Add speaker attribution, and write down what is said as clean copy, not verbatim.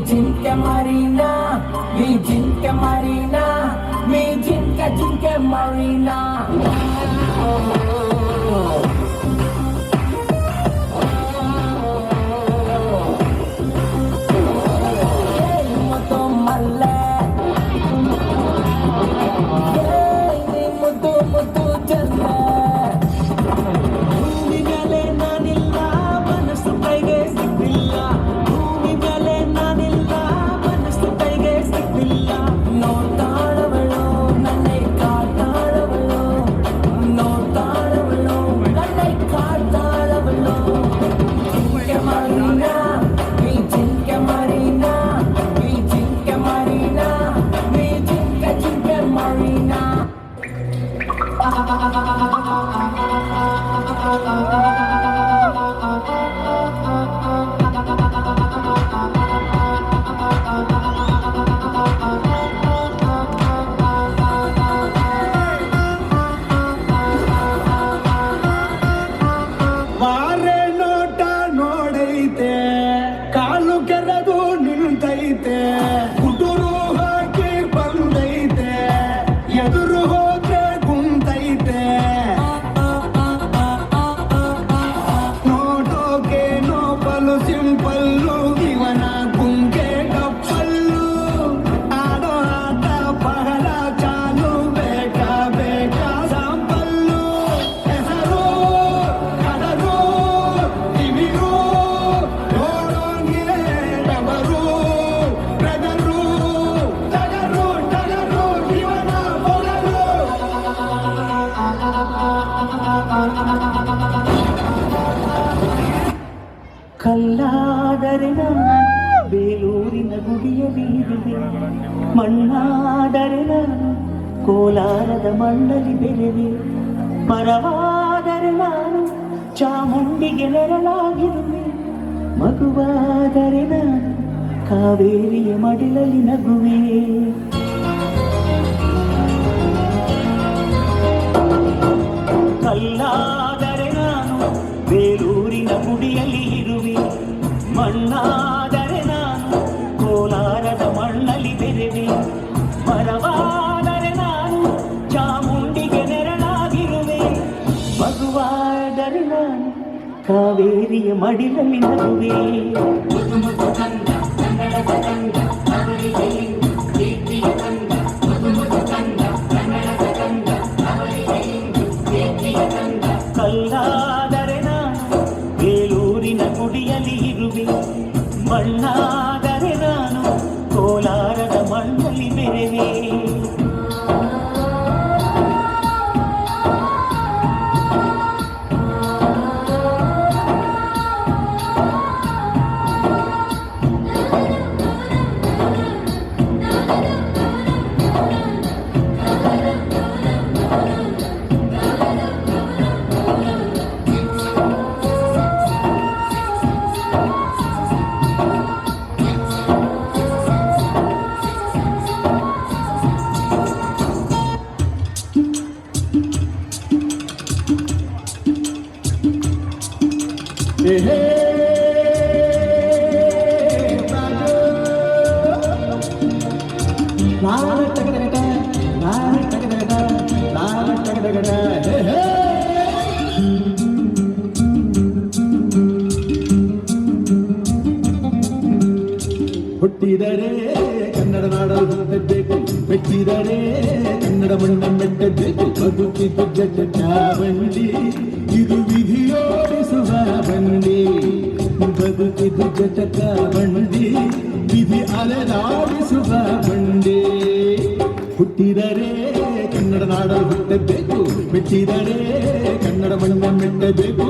Speaker 1: ಜಿಂಕೆ ಮರೀನಾ ನೀ ಜಿಂಕೆ ಮರೀನಾ ನೀ ಜಿಂಕೆ ಮರೀನಾ
Speaker 2: ಕಲ್ಲಾದರೆ ನಾನು ಬೇಲೂರಿನ ಗುಡಿಯಲ್ಲಿರುವೆ, ಮಣ್ಣಾದರೆ ನಾನು ಕೋಲಾರದ ಮಣ್ಣಲ್ಲಿ ಬೆರೆವೆ, ಮರವಾದರೆ ನಾನು ಚಾಮುಂಡಿಗೆ ನೆರಳಾಗಿರುವೆ, ಮಗುವಾದರೆ ನಾನು ಕಾವೇರಿಯ ಮಡಿಲಲ್ಲಿ ನಗುವೆ. ಕಲ್ಲಾದರೆ ನಾನು ಬೇಲೂರಿನ ಗುಡಿಯಲ್ಲಿ ಇರುವೆ, ಮಣ್ಣಾದರೆ ನಾನು ಕೋಲಾರದ ಮಣ್ಣಲ್ಲಿ ಬೆರೆವೆ, ಮರವಾದರೆ ನಾನು ಚಾಮುಂಡಿಗೆ ನೆರಳಾಗಿರುವೆ, ಮಗುವಾದರೆ ನಾನು ಕಾವೇರಿಯ ಮಡಿಲಲ್ಲಿ ನಗುವೆ. ಕಲ್ಲಾದರೆ ನಾನು ಬೇಲೂರಿನ ಗುಡಿಯಲ್ಲಿ ಇರುವೆ, ಮಣ್ಣಾದರೆ ನಾನು ಕೋಲಾರದ ಮಣ್ಣಲ್ಲಿ ಬೆರೆವೆ.
Speaker 3: ಹುಟ್ಟಿದರೆ ಕನ್ನಡ ನಾಡಲು ಹುಟ್ಟಬೇಕು, ಮೆಟ್ಟಿದರೆ ಕನ್ನಡ ಮಣ್ಣ ಮೆಟ್ಟಬೇಕು, ಬದುಕಿದ್ದು ಜಗತ್ತ ಬಂಡಿ ಇದು ವಿಧಿಯೋಡಿಸುವ ಬಂಡಿ, ಬದುಕಿದ್ದು ಜಗತ್ತ ಬಂಡಿ ವಿಧಿ ಅಲೆದಾಡಿಸುವ ಬಂಡಿ. ಹುಟ್ಟಿದರೆ ಕನ್ನಡ ನಾಡಲು ಹುಟ್ಟಬೇಕು, ಮೆಟ್ಟಿದರೆ ಕನ್ನಡ ಮಣ್ಣ ಮೆಟ್ಟಬೇಕು,